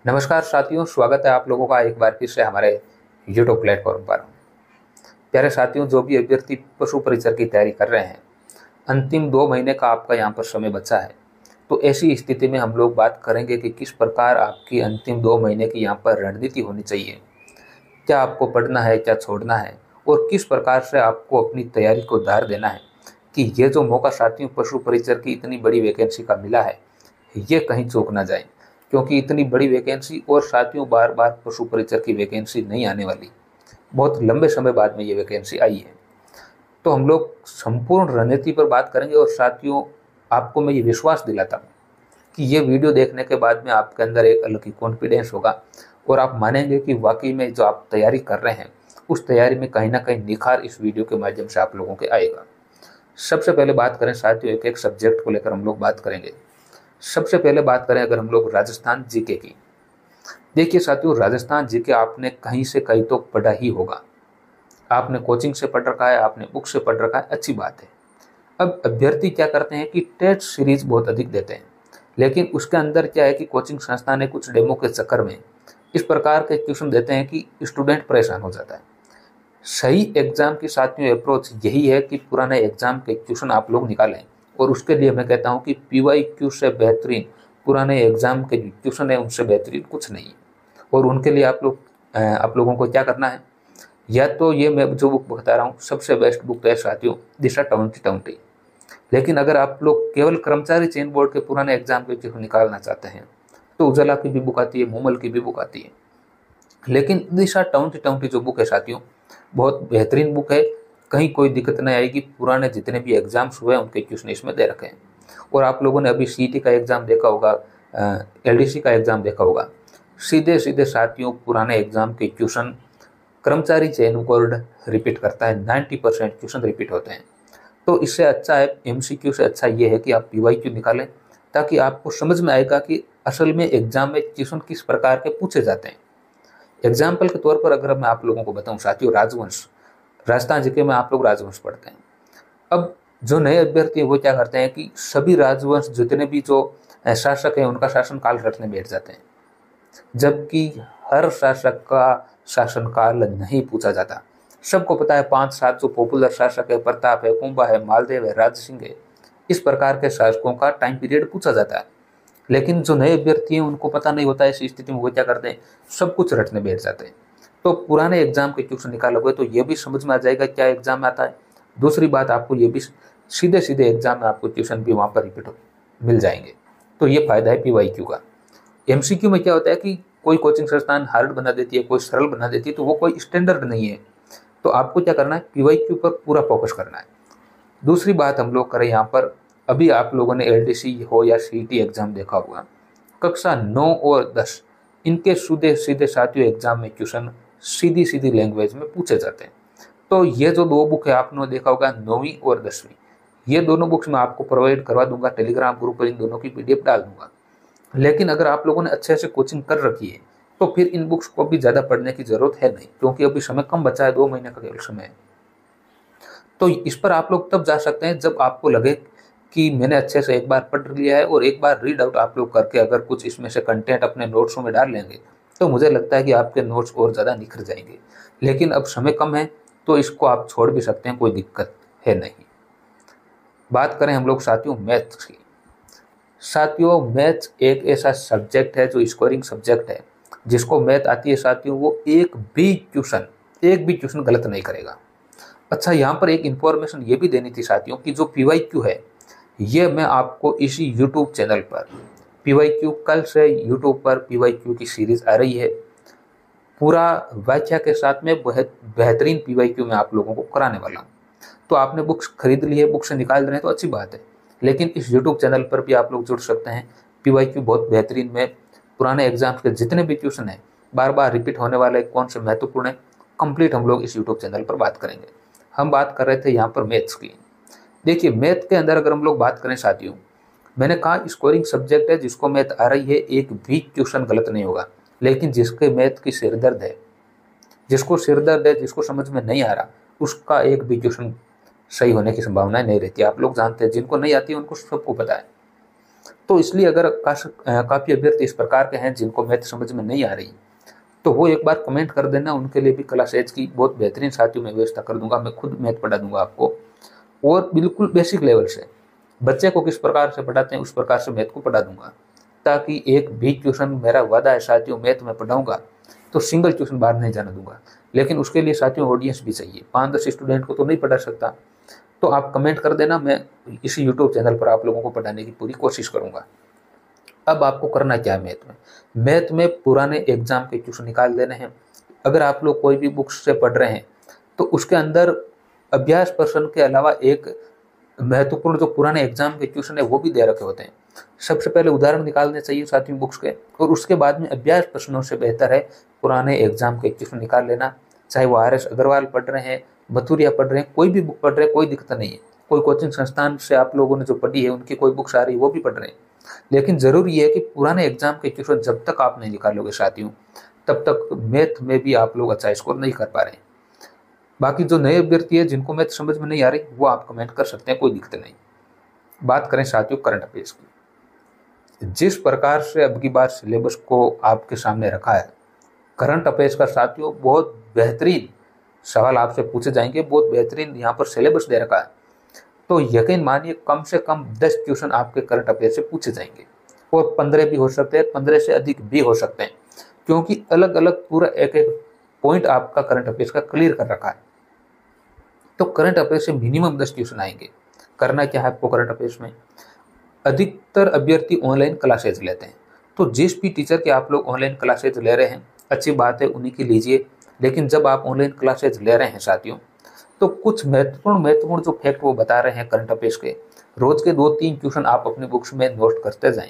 नमस्कार साथियों, स्वागत है आप लोगों का एक बार फिर से हमारे YouTube प्लेटफॉर्म पर। प्यारे साथियों, जो भी अभ्यर्थी पशु परिचर की तैयारी कर रहे हैं, अंतिम 2 महीने का आपका यहाँ पर समय बचा है। तो ऐसी स्थिति में हम लोग बात करेंगे कि किस प्रकार आपकी अंतिम 2 महीने की यहाँ पर रणनीति होनी चाहिए, क्या आपको पढ़ना है, क्या छोड़ना है, और किस प्रकार से आपको अपनी तैयारी को धार देना है कि ये जो मौका साथियों पशु परिचर की इतनी बड़ी वैकेंसी का मिला है, ये कहीं चूक ना जाए। क्योंकि इतनी बड़ी वैकेंसी और साथियों बार बार पशु परिचर की वैकेंसी नहीं आने वाली, बहुत लंबे समय बाद में ये वैकेंसी आई है। तो हम लोग संपूर्ण रणनीति पर बात करेंगे और साथियों आपको मैं ये विश्वास दिलाता हूँ कि ये वीडियो देखने के बाद में आपके अंदर एक अलग ही कॉन्फिडेंस होगा और आप मानेंगे कि वाकई में जो आप तैयारी कर रहे हैं उस तैयारी में कहीं ना कहीं निखार इस वीडियो के माध्यम से आप लोगों के आएगा। सबसे पहले बात करें साथियों, एक एक सब्जेक्ट को लेकर हम लोग बात करेंगे। सबसे पहले बात करें अगर हम लोग राजस्थान जीके की। देखिए साथियों, राजस्थान जीके आपने कहीं से कहीं तो पढ़ा ही होगा। आपने कोचिंग से पढ़ रखा है, आपने बुक से पढ़ रखा है, अच्छी बात है। अब अभ्यर्थी क्या करते हैं कि टेस्ट सीरीज बहुत अधिक देते हैं, लेकिन उसके अंदर क्या है कि कोचिंग संस्था ने कुछ डेमो के चक्कर में इस प्रकार के क्वेश्चन देते हैं कि स्टूडेंट परेशान हो जाता है। सही एग्जाम की साथियों अप्रोच यही है कि पुराने एग्जाम के क्वेश्चन आप लोग निकालें, और उसके लिए मैं कहता हूं कि PYQ से बेहतरीन पुराने एग्जाम के जो क्वेश्चन है उनसे बेहतरीन कुछ नहीं है। और उनके लिए आप लोगों को क्या करना है, या तो ये मैं जो बुक बता रहा हूँ सबसे बेस्ट बुक है साथियों दिशा 2020। लेकिन अगर आप लोग केवल कर्मचारी चयन बोर्ड के पुराने एग्जाम के क्वेश्चन निकालना चाहते हैं तो उजाला की भी बुक आती है, मूमल की भी बुक आती है। लेकिन दिशा 2020 जो बुक है साथियों बहुत बेहतरीन बुक है, कहीं कोई दिक्कत नहीं आएगी। पुराने जितने भी एग्जाम्स हुए उनके क्वेश्चन इसमें दे रखे हैं। और आप लोगों ने अभी CET का एग्जाम देखा होगा, LDC का एग्जाम देखा होगा। सीधे सीधे साथियों पुराने एग्जाम के क्वेश्चन कर्मचारी चयन बोर्ड रिपीट करता है, 90% क्वेश्चन रिपीट होते हैं। तो इससे अच्छा है, MCQ से अच्छा ये है कि आप PYQ निकालें, ताकि आपको समझ में आएगा कि असल में एग्जाम में क्वेश्चन किस प्रकार के पूछे जाते हैं। एग्जाम्पल के तौर पर अगर मैं आप लोगों को बताऊं साथियों, राजवंश, राजस्थान जीके में आप लोग राजवंश पढ़ते हैं। अब जो नए अभ्यर्थी है वो क्या करते हैं कि सभी राजवंश जितने भी जो शासक हैं उनका शासनकाल रटने बैठ जाते हैं, जबकि हर शासक का शासनकाल नहीं पूछा जाता। सबको पता है 5-7 जो पॉपुलर शासक है, प्रताप है, कुंभा है, मालदेव है, राज सिंह है, इस प्रकार के शासकों का टाइम पीरियड पूछा जाता है। लेकिन जो नए अभ्यर्थी हैं उनको पता नहीं होता है। इस स्थिति में वो क्या करते हैं, सब कुछ रटने बैठ जाते हैं। तो पुराने एग्जाम के क्वेश्चन निकालोगे तो ये भी समझ में आ जाएगा क्या एग्जाम में आता है। दूसरी बात, आपको ये भी सीधे सीधे एग्जाम में आपको क्वेश्चन भी वहाँ पर रिपीट मिल जाएंगे। तो ये फायदा है PYQ का। MCQ में क्या होता है कि कोई कोचिंग संस्थान हार्ड बना देती है, कोई सरल बना देती है, तो वो कोई स्टैंडर्ड नहीं है। तो आपको क्या करना है, PYQ पर पूरा फोकस करना है। दूसरी बात हम लोग करें यहाँ पर, अभी आप लोगों ने LDC हो या CET एग्जाम देखा होगा, कक्षा 9 और 10 इनके सीधे सीधे साथियों एग्जाम में क्वेश्चन सीधी सीधी लैंग्वेज में पूछे जाते हैं। तो ये जो 2 बुक है आपने देखा होगा, 9वीं और 10वीं, ये दोनों बुक्स मैं आपको प्रोवाइड करवा दूंगा, टेलीग्राम ग्रुप पर इन दोनों की PDF डाल दूंगा। लेकिन अगर आप लोगों ने अच्छे से कोचिंग कर रखी है तो फिर इन बुक्स को भी ज़्यादा पढ़ने की ज़रूरत है नहीं, क्योंकि अभी समय कम बचा है, 2 महीने का केवल समय है। तो इस पर आप लोग तब जा सकते हैं जब आपको लगे कि मैंने अच्छे से एक बार पढ़ लिया है, और एक बार रीड आउट आप लोग करके अगर कुछ इसमें से कंटेंट अपने नोट्सों में डाल लेंगे तो मुझे लगता है कि आपके नोट्स और ज़्यादा निखर जाएंगे। लेकिन अब समय कम है तो इसको आप छोड़ भी सकते हैं, कोई दिक्कत है नहीं। बात करें हम लोग साथियों मैथ्स की। साथियों मैथ्स एक ऐसा सब्जेक्ट है जो स्कोरिंग सब्जेक्ट है। जिसको मैथ आती है साथियों वो एक भी क्वेश्चन गलत नहीं करेगा। अच्छा, यहाँ पर एक इन्फॉर्मेशन ये भी देनी थी साथियों कि जो PYQ है ये मैं आपको इसी YouTube चैनल पर PYQ, कल से YouTube पर PYQ की सीरीज आ रही है, पूरा व्याख्या के साथ में बहुत बेहतरीन PYQ मैं आप लोगों को कराने वाला हूँ। तो आपने बुक्स खरीद ली है, बुक से निकाल रहे हैं तो अच्छी बात है, लेकिन इस YouTube चैनल पर भी आप लोग जुड़ सकते हैं। PYQ बहुत बेहतरीन में पुराने एग्जाम्स के जितने भी क्वेश्चन हैं, बार बार रिपीट होने वाले, कौन से महत्वपूर्ण है, कंप्लीट हम लोग इस YouTube चैनल पर बात करेंगे। हम बात कर रहे थे यहाँ पर मैथ्स की। देखिए मैथ के अंदर अगर हम लोग बात करें साथियों, मैंने कहा स्कोरिंग सब्जेक्ट है, जिसको मैथ आ रही है एक भी क्वेश्चन गलत नहीं होगा। लेकिन जिसके मैथ की सिरदर्द है, जिसको समझ में नहीं आ रहा, उसका एक भी क्वेश्चन सही होने की संभावना नहीं रहती। आप लोग जानते हैं, जिनको नहीं आती उनको सबको पता है। तो इसलिए अगर काफ़ी अभ्यर्थी इस प्रकार के हैं जिनको मैथ समझ में नहीं आ रही, तो वो एक बार कमेंट कर देना, उनके लिए भी क्लास एज की बहुत बेहतरीन साथियों में व्यवस्था कर दूंगा। मैं खुद मैथ पढ़ा दूंगा आपको, और बिल्कुल बेसिक लेवल से बच्चे को किस प्रकार से पढ़ाते हैं उस प्रकार से मैथ को पढ़ा दूंगा, ताकि एक भी ट्यूशन, मेरा वादा है साथियों, मैथ में पढ़ाऊंगा तो सिंगल ट्यूशन बाहर नहीं जाने दूंगा। लेकिन उसके लिए साथियों ऑडियंस भी चाहिए, 5-10 स्टूडेंट को तो नहीं पढ़ा सकता। तो आप कमेंट कर देना, मैं इसी यूट्यूब चैनल पर आप लोगों को पढ़ाने की पूरी कोशिश करूंगा। अब आपको करना क्या है मैथ में पुराने एग्जाम के क्वेश्चन निकाल देने हैं। अगर आप लोग कोई भी बुक्स से पढ़ रहे हैं तो उसके अंदर अभ्यास प्रश्न के अलावा एक महत्वपूर्ण जो पुराने एग्जाम के क्वेश्चन है वो भी दे रखे होते हैं। सबसे पहले उदाहरण निकालने चाहिए साथियों बुक्स के, और उसके बाद में अभ्यास प्रश्नों से बेहतर है पुराने एग्जाम के क्वेश्चन निकाल लेना। चाहे वो RS अग्रवाल पढ़ रहे हैं, बथुरिया पढ़ रहे हैं, कोई भी बुक पढ़ रहे हैं, कोई दिक्कत नहीं है। कोई कोचिंग संस्थान से आप लोगों ने जो पढ़ी है उनकी कोई बुक्स आ रही है वो भी पढ़ रहे हैं। लेकिन जरूरी है कि पुराने एग्जाम के क्वेश्चन जब तक आप नहीं निकालोगे साथियों, तब तक मैथ में भी आप लोग अच्छा स्कोर नहीं कर पा रहे हैं। बाकी जो नए अभ्यर्थी है जिनको मैथ समझ में नहीं आ रही, वो आप कमेंट कर सकते हैं, कोई दिक्कत नहीं। बात करें साथियों करंट अफेयर्स की, जिस प्रकार से अब की बार सिलेबस को आपके सामने रखा है, करंट अफेयर्स का साथियों बहुत बेहतरीन सवाल आपसे पूछे जाएंगे, बहुत बेहतरीन यहाँ पर सिलेबस दे रखा है। तो यकीन मानिए कम से कम 10 क्वेश्चन आपके करंट अफेयर से पूछे जाएंगे, और 15 भी हो सकते हैं, 15 से अधिक भी हो सकते हैं, क्योंकि अलग अलग पूरा एक एक पॉइंट आपका करंट अफेयर्स का क्लियर कर रखा है। तो करंट अफेयर से मिनिमम 10 क्वेश्चन आएंगे। करना क्या है आपको करंट अफेयर्स में, अधिकतर अभ्यर्थी ऑनलाइन क्लासेज लेते हैं। तो जिस भी टीचर के आप लोग ऑनलाइन क्लासेज ले रहे हैं, अच्छी बात है, उन्हीं की लीजिए। लेकिन जब आप ऑनलाइन क्लासेज ले रहे हैं साथियों, तो कुछ महत्वपूर्ण जो फैक्ट वो बता रहे हैं करंट अफेयर्स के, रोज के 2-3 क्वेश्चन आप अपनी बुक्स में नोट करते जाएं,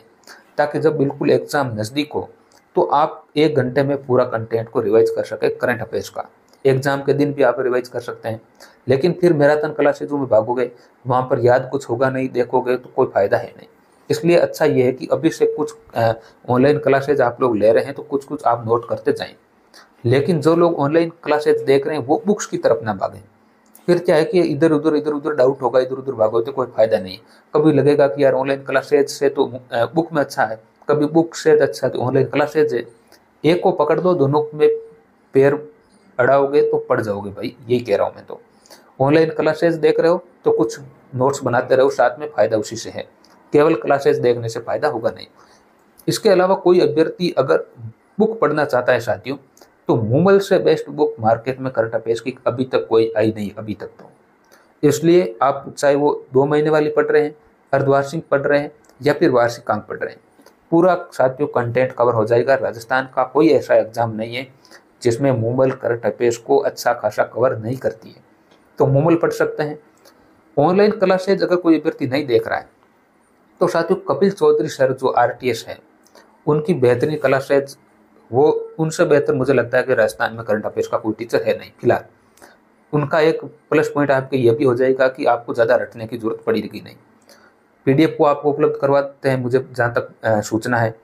ताकि जब बिल्कुल एग्जाम नज़दीक हो तो आप 1 घंटे में पूरा कंटेंट को रिवाइज कर सके करंट अफेयर्स का। एग्जाम के दिन भी आप रिवाइज कर सकते हैं, लेकिन फिर मैराथन क्लासेजों में भागोगे, वहाँ पर याद कुछ होगा नहीं, देखोगे तो कोई फायदा है नहीं। इसलिए अच्छा ये है कि अभी से कुछ ऑनलाइन क्लासेज आप लोग ले रहे हैं तो कुछ कुछ आप नोट करते जाएं। लेकिन जो लोग ऑनलाइन क्लासेज देख रहे हैं वो बुक्स की तरफ ना भागें। फिर क्या है कि इधर उधर डाउट होगा, इधर उधर भागोगे तो कोई फायदा नहीं। कभी लगेगा कि यार ऑनलाइन क्लासेज से तो बुक में अच्छा है, कभी बुक से अच्छा है तो ऑनलाइन क्लासेज है। एक को पकड़ दो, दोनों में पैर अड़ाओगे तो पड़ जाओगे भाई, यही कह रहा हूँ मैं। तो ऑनलाइन क्लासेस देख रहे हो तो कुछ नोट्स बनाते रहो साथ में, फायदा उसी से है, केवल क्लासेस देखने से फायदा होगा नहीं। इसके अलावा कोई अभ्यर्थी अगर बुक पढ़ना चाहता है साथियों, तो मूमल से बेस्ट बुक मार्केट में करंट अफेयर्स की अभी तक कोई आई नहीं, अभी तक तो। इसलिए आप चाहे वो 2 महीने वाली पढ़ रहे हैं, अर्धवार्षिक पढ़ रहे हैं, या फिर वार्षिक अंक पढ़ रहे हैं, पूरा साथियों कंटेंट कवर हो जाएगा। राजस्थान का कोई ऐसा एग्जाम नहीं है जिसमें मूमल करंट अफेयर्स को अच्छा खासा कवर नहीं करती है, तो मूमल पढ़ सकते हैं। ऑनलाइन क्लासेज अगर कोई अभ्यर्थी नहीं देख रहा है तो साथियों कपिल चौधरी सर जो RTS है, उनकी बेहतरीन क्लासेज, वो उनसे बेहतर मुझे लगता है कि राजस्थान में करंट अफेयर्स का कोई टीचर है नहीं फिलहाल। उनका एक प्लस पॉइंट आपके ये भी हो जाएगा कि आपको ज़्यादा रटने की जरूरत पड़ेगी नहीं। PDF को आपको उपलब्ध करवाते हैं, मुझे जहाँ तक सूचना है।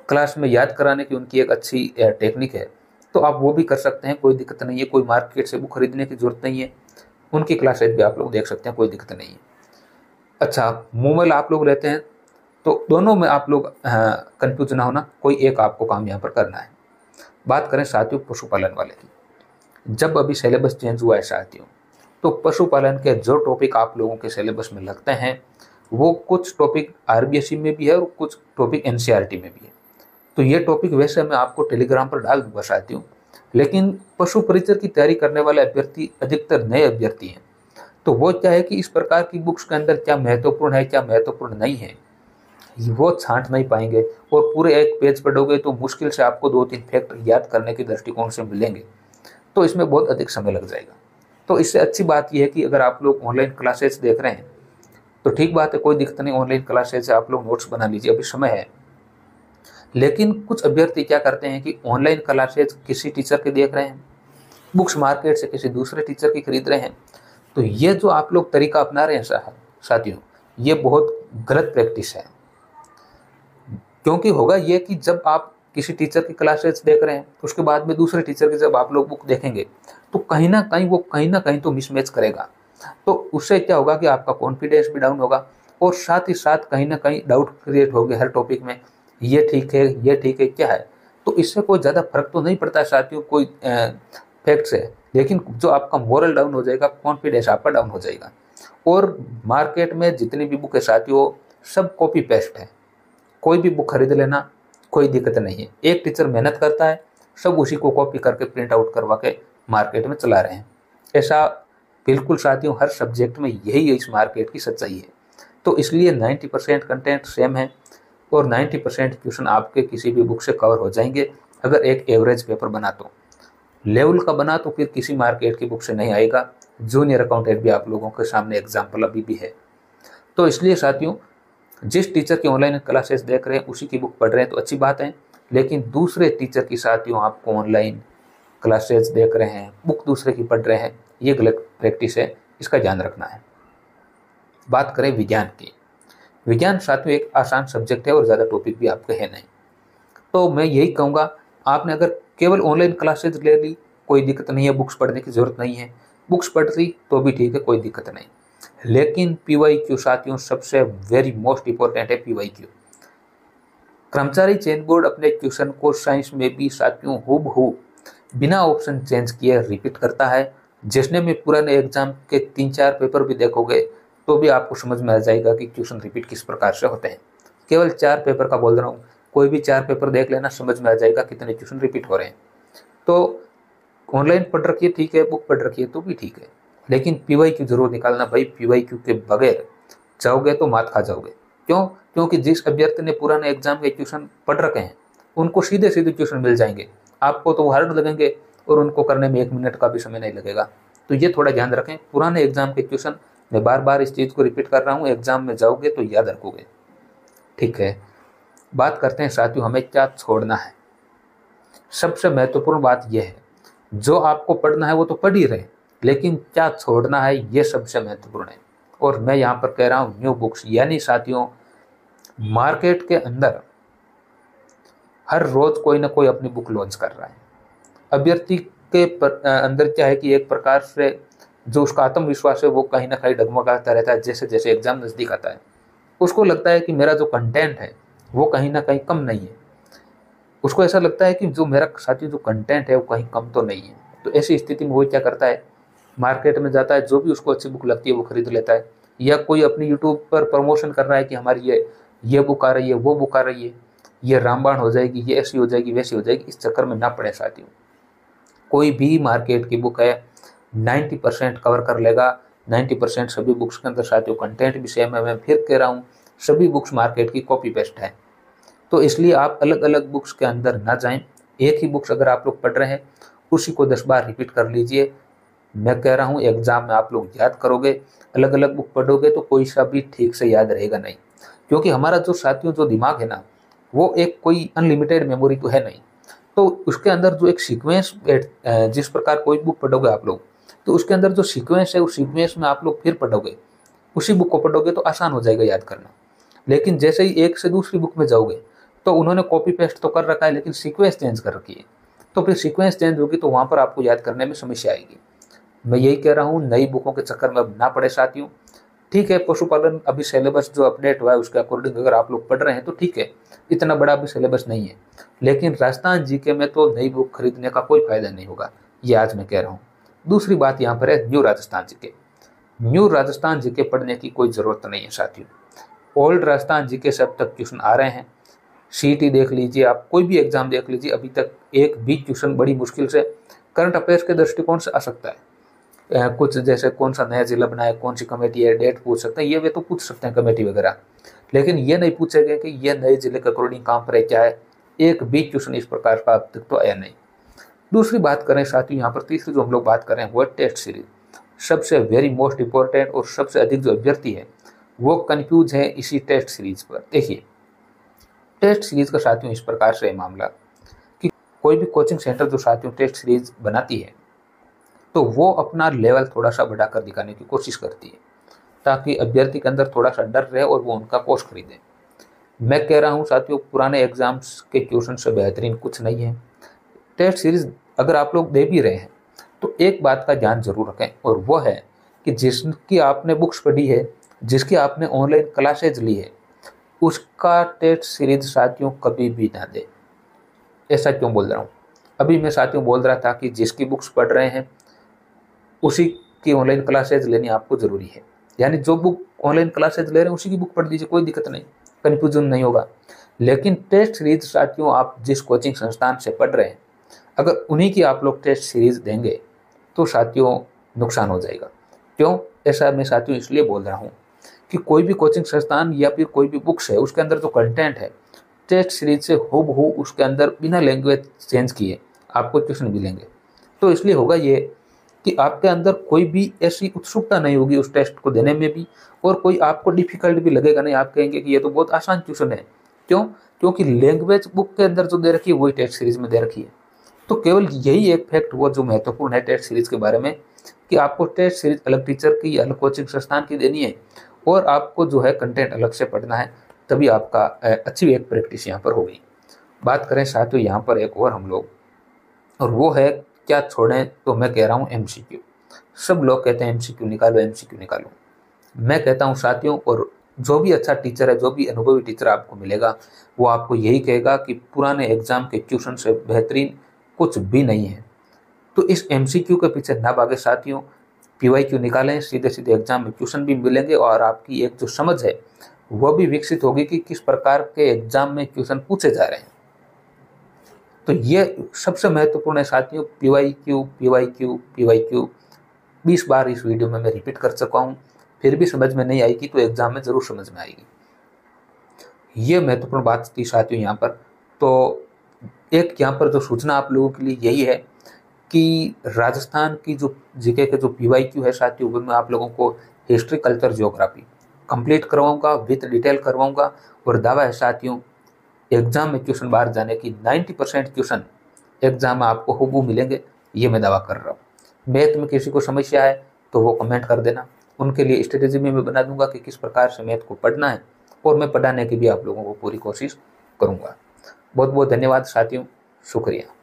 क्लास में याद कराने की उनकी एक अच्छी टेक्निक है, तो आप वो भी कर सकते हैं, कोई दिक्कत नहीं है। कोई मार्केट से बुक खरीदने की जरूरत नहीं है, उनकी क्लासेज भी आप लोग देख सकते हैं, कोई दिक्कत नहीं है। अच्छा, मूमल आप लोग लेते हैं तो दोनों में आप लोग कंफ्यूज ना होना, कोई एक आपको काम यहाँ पर करना है। बात करें साथियों पशुपालन वाले की, जब अभी सिलेबस चेंज हुआ है साथियों, तो पशुपालन के जो टॉपिक आप लोगों के सिलेबस में लगते हैं, वो कुछ टॉपिक RBSE में भी है और कुछ टॉपिक NCERT में भी है। तो ये टॉपिक वैसे मैं आपको टेलीग्राम पर डाल दूंगा साथियों, लेकिन पशु परिचर की तैयारी करने वाले अभ्यर्थी अधिकतर नए अभ्यर्थी हैं, तो वो क्या है कि इस प्रकार की बुक्स के अंदर क्या महत्वपूर्ण है क्या महत्वपूर्ण नहीं है वो छांट नहीं पाएंगे, और पूरे एक पेज पढ़ोगे तो मुश्किल से आपको 2-3 फैक्ट याद करने के दृष्टिकोण से मिलेंगे, तो इसमें बहुत अधिक समय लग जाएगा। तो इससे अच्छी बात यह है कि अगर आप लोग ऑनलाइन क्लासेस देख रहे हैं तो ठीक बात है, कोई दिक्कत नहीं, ऑनलाइन क्लासेस से आप लोग नोट्स बना लीजिए, अभी समय है। लेकिन कुछ अभ्यर्थी क्या करते हैं कि ऑनलाइन क्लासेज किसी टीचर के देख रहे हैं, बुक्स मार्केट से किसी दूसरे टीचर की खरीद रहे हैं, तो ये जो आप लोग तरीका अपना रहे हैं साथियों, ये बहुत गलत प्रैक्टिस है। क्योंकि होगा ये कि जब आप किसी टीचर की क्लासेस देख रहे हैं, उसके बाद में दूसरे टीचर की जब आप लोग बुक देखेंगे, तो कहीं ना कहीं तो मिसमैच करेगा। तो उससे क्या होगा कि आपका कॉन्फिडेंस भी डाउन होगा, और साथ ही साथ कहीं ना कहीं डाउट क्रिएट हो गया हर टॉपिक में, ये ठीक है, ये ठीक है, क्या है। तो इससे कोई ज़्यादा फर्क तो नहीं पड़ता है साथियों कोई फैक्ट से, लेकिन जो आपका मोरल डाउन हो जाएगा, कॉन्फिडेंस आपका डाउन हो जाएगा। और मार्केट में जितनी भी बुक है साथियों, सब कॉपी पेस्ट है। कोई भी बुक खरीद लेना, कोई दिक्कत नहीं है। एक टीचर मेहनत करता है, सब उसी को कॉपी करके प्रिंट आउट करवा के मार्केट में चला रहे हैं। ऐसा बिल्कुल साथियों हर सब्जेक्ट में यही इस मार्केट की सच्चाई है। तो इसलिए 90% कंटेंट सेम है और 90% क्वेश्चन आपके किसी भी बुक से कवर हो जाएंगे। अगर एक एवरेज पेपर बना तो, लेवल का बना तो फिर किसी मार्केट की बुक से नहीं आएगा। जूनियर अकाउंटेंट भी आप लोगों के सामने एग्जाम्पल अभी भी है। तो इसलिए साथियों जिस टीचर की ऑनलाइन क्लासेस देख रहे हैं उसी की बुक पढ़ रहे हैं तो अच्छी बात है, लेकिन दूसरे टीचर की साथियों आपको ऑनलाइन क्लासेस देख रहे हैं, बुक दूसरे की पढ़ रहे हैं, ये गलत प्रैक्टिस है, इसका ध्यान रखना है। बात करें विज्ञान की। विज्ञान साथियों एक आसान सब्जेक्ट है और ज़्यादा टॉपिक भी आपके है नहीं। तो मैं यही कहूँगा, आपने अगर केवल ऑनलाइन क्लासेज ले ली कोई दिक्कत नहीं है, बुक्स पढ़ने की ज़रूरत नहीं है। बुक्स पढ़ ली तो भी ठीक है, कोई दिक्कत नहीं। लेकिन PYQ साथियों सबसे वेरी मोस्ट इंपॉर्टेंट है। PYQ कर्मचारी चयन बोर्ड अपने क्वेश्चन को साइंस में भी साथियों हूबहू बिना ऑप्शन चेंज किए रिपीट करता है। जिसने में पुराने एग्जाम के 3-4 पेपर भी देखोगे तो भी आपको समझ में आ जाएगा कि क्वेश्चन रिपीट किस प्रकार से होते हैं। केवल 4 पेपर का बोल रहा हूँ, कोई भी 4 पेपर देख लेना, समझ में आ जाएगा कितने क्वेश्चन रिपीट हो रहे हैं। तो ऑनलाइन पढ़ रखी है ठीक है, बुक पढ़ रखी है तो भी ठीक है, लेकिन PYQ जरूर निकालना भाई। PYQ के बगैर जाओगे तो मात खा जाओगे। क्यों? क्योंकि जिस अभ्यर्थी ने पुराने एग्जाम के क्वेश्चन पढ़ रखे हैं उनको सीधे सीधे क्वेश्चन मिल जाएंगे, आपको तो हार्ड लगेंगे और उनको करने में 1 मिनट का भी समय नहीं लगेगा। तो ये थोड़ा ध्यान रखें, पुराने एग्जाम के क्वेश्चन, मैं बार बार इस चीज़ को रिपीट कर रहा हूँ, एग्जाम में जाओगे तो याद रखोगे। ठीक है, बात करते हैं साथियों हमें क्या छोड़ना है। सबसे महत्वपूर्ण बात यह है, जो आपको पढ़ना है वो तो पढ़ ही रहे, लेकिन क्या छोड़ना है ये सबसे महत्वपूर्ण है। और मैं यहाँ पर कह रहा हूँ न्यू बुक्स, यानी साथियों मार्केट के अंदर हर रोज कोई ना कोई अपनी बुक लॉन्च कर रहा है। अभ्यर्थी के अंदर क्या है कि एक प्रकार से जो उसका आत्मविश्वास है वो कहीं ना कहीं डगमगाता रहता है। जैसे जैसे एग्जाम नज़दीक आता है उसको लगता है कि मेरा जो कंटेंट है वो कहीं ना कहीं कम नहीं है। उसको ऐसा लगता है कि जो मेरा साथी जो कंटेंट है वो कहीं कम तो नहीं है। तो ऐसी स्थिति में वो क्या करता है, मार्केट में जाता है, जो भी उसको अच्छी बुक लगती है वो खरीद लेता है। या कोई अपनी यूट्यूब पर प्रमोशन कर रहा है कि हमारी ये बुक आ रही है, वो बुक आ रही है, ये रामबाण हो जाएगी, ये ऐसी हो जाएगी, वैसी हो जाएगी। इस चक्कर में ना पड़े साथियों। कोई भी मार्केट की बुक है 90% कवर कर लेगा। 90% सभी बुक्स के अंदर साथियों कंटेंट भी सेम है। मैं फिर कह रहा हूँ सभी बुक्स मार्केट की कॉपी पेस्ट है। तो इसलिए आप अलग अलग बुक्स के अंदर ना जाएं। एक ही बुक्स अगर आप लोग पढ़ रहे हैं उसी को 10 बार रिपीट कर लीजिए। मैं कह रहा हूँ एग्जाम में आप लोग याद करोगे, अलग अलग बुक पढ़ोगे तो कोई सा भी ठीक से याद रहेगा नहीं। क्योंकि हमारा जो साथियों जो दिमाग है ना, वो एक कोई अनलिमिटेड मेमोरी तो है नहीं। तो उसके अंदर जो एक सीक्वेंस, जिस प्रकार कोई बुक पढ़ोगे आप लोग तो उसके अंदर जो सीक्वेंस है उस सीक्वेंस में आप लोग फिर पढ़ोगे, उसी बुक को पढ़ोगे तो आसान हो जाएगा याद करना। लेकिन जैसे ही एक से दूसरी बुक में जाओगे तो उन्होंने कॉपी पेस्ट तो कर रखा है लेकिन सीक्वेंस चेंज कर रखी है। तो फिर सीक्वेंस चेंज होगी तो वहाँ पर आपको याद करने में समस्या आएगी। मैं यही कह रहा हूँ नई बुकों के चक्कर में अब ना पड़े साथियों। ठीक है, पशुपालन अभी सिलेबस जो अपडेट हुआ है उसके अकॉर्डिंग अगर आप लोग पढ़ रहे हैं तो ठीक है, इतना बड़ा भी सिलेबस नहीं है। लेकिन राजस्थान जीके में तो नई बुक खरीदने का कोई फायदा नहीं होगा, ये आज मैं कह रहा हूँ। दूसरी बात यहाँ पर है new Rajasthan GK. New Rajasthan GK पढ़ने की कोई ज़रूरत नहीं है साथियों। ओल्ड राजस्थान जीके से अब तक क्वेश्चन आ रहे हैं। CET देख लीजिए, आप कोई भी एग्जाम देख लीजिए, अभी तक एक भी क्वेश्चन बड़ी मुश्किल से करंट अफेयर्स के दृष्टिकोण से आ सकता है। कुछ जैसे कौन सा नया जिला बनाया, कौन सी कमेटी है, डेट पूछ सकते हैं, ये वे तो पूछ सकते हैं कमेटी वगैरह, लेकिन ये नहीं पूछेंगे कि ये नए जिले के अकॉर्डिंग काम पर है क्या है। एक भी क्वेश्चन इस प्रकार का अब तक तो आया नहीं। दूसरी बात करें साथियों, यहाँ पर तीसरी जो हम लोग बात करें वो है टेस्ट सीरीज। सबसे वेरी मोस्ट इंपॉर्टेंट और सबसे अधिक जो अभ्यर्थी है वो कंफ्यूज है इसी टेस्ट सीरीज पर। देखिए टेस्ट सीरीज का साथियों इस प्रकार से है मामला कि कोई भी कोचिंग सेंटर जो साथियों टेस्ट सीरीज बनाती है तो वो अपना लेवल थोड़ा सा बढ़ाकर दिखाने की कोशिश करती है ताकि अभ्यर्थी के अंदर थोड़ा सा डर रहे और वो उनका कोर्स खरीदे। मैं कह रहा हूँ साथियों पुराने एग्जाम्स के क्वेश्चन से बेहतरीन कुछ नहीं है। टेस्ट सीरीज अगर आप लोग दे भी रहे हैं तो एक बात का ध्यान जरूर रखें और वो है कि जिसकी आपने बुक्स पढ़ी है जिसकी आपने ऑनलाइन क्लासेज ली है उसका टेस्ट सीरीज साथियों कभी भी ना दे। ऐसा क्यों बोल रहा हूँ? अभी मैं साथियों बोल रहा था कि जिसकी बुक्स पढ़ रहे हैं उसी की ऑनलाइन क्लासेज लेनी आपको जरूरी है, यानी जो बुक ऑनलाइन क्लासेज ले रहे हैं उसी की बुक पढ़ लीजिए, कोई दिक्कत नहीं, कन्फ्यूजन नहीं होगा। लेकिन टेस्ट सीरीज साथियों आप जिस कोचिंग संस्थान से पढ़ रहे हैं अगर उन्हीं की आप लोग टेस्ट सीरीज देंगे तो साथियों नुकसान हो जाएगा। क्यों? ऐसा मैं साथियों इसलिए बोल रहा हूँ कि कोई भी कोचिंग संस्थान या फिर कोई भी बुक्स है उसके अंदर जो कंटेंट है टेस्ट सीरीज से हूबहू उसके अंदर बिना लैंग्वेज चेंज किए आपको क्वेश्चन मिलेंगे। तो इसलिए होगा ये कि आपके अंदर कोई भी ऐसी उत्सुकता नहीं होगी उस टेस्ट को देने में भी, और कोई आपको डिफिकल्ट भी लगेगा नहीं। आप कहेंगे कि ये तो बहुत आसान क्वेश्चन है। क्यों? क्योंकि लैंग्वेज बुक के अंदर जो दे रखी है वही टेस्ट सीरीज में दे रखी है। तो केवल यही एक फैक्ट हुआ जो महत्वपूर्ण है टेस्ट सीरीज के बारे में, कि आपको टेस्ट सीरीज अलग टीचर की अलग कोचिंग संस्थान की देनी है और आपको जो है कंटेंट अलग से पढ़ना है, तभी आपका अच्छी एक प्रैक्टिस यहाँ पर होगी। बात करें साथियों यहाँ पर एक और हम लोग, और वो है क्या छोड़ें, तो मैं कह रहा हूँ एमसीक्यू। सब लोग कहते हैं एमसीक्यू निकालो, एमसीक्यू निकालो। मैं कहता हूँ साथियों, और जो भी अच्छा टीचर है, जो भी अनुभवी टीचर आपको मिलेगा वो आपको यही कहेगा कि पुराने एग्जाम के क्वेश्चन से बेहतरीन कुछ भी नहीं है। तो इस एमसीक्यू के पीछे ना भागे साथियों, पीवाईक्यू निकालें, सीधे सीधे एग्जाम में क्वेश्चन भी मिलेंगे और आपकी एक जो समझ है वह भी विकसित होगी कि किस प्रकार के एग्जाम में क्वेश्चन पूछे जा रहे हैं। तो ये सबसे महत्वपूर्ण है साथियों, पीवाईक्यू पीवाईक्यू पीवाईक्यू। 20 बार इस वीडियो में मैं रिपीट कर चुका हूँ, फिर भी समझ में नहीं आएगी तो एग्जाम में जरूर समझ में आएगी। ये महत्वपूर्ण बात थी साथियों यहाँ पर। तो एक यहाँ पर जो सूचना आप लोगों के लिए यही है कि राजस्थान की जो जीके के जो पीवाईक्यू है साथियों, वो मैं आप लोगों को हिस्ट्री, कल्चर, ज्योग्राफी कंप्लीट करवाऊंगा, विद डिटेल करवाऊंगा। और दावा है साथियों एग्जाम में क्वेश्चन बाहर जाने की 90% क्वेश्चन एग्जाम में आपको हूबहू मिलेंगे, ये मैं दावा कर रहा हूँ। मैथ में किसी को समस्या है तो वो कमेंट कर देना, उनके लिए स्ट्रेटेजी में मैं बना दूंगा कि किस प्रकार से मैथ को पढ़ना है, और मैं पढ़ाने की भी आप लोगों को पूरी कोशिश करूंगा। बहुत बहुत धन्यवाद साथियों, शुक्रिया।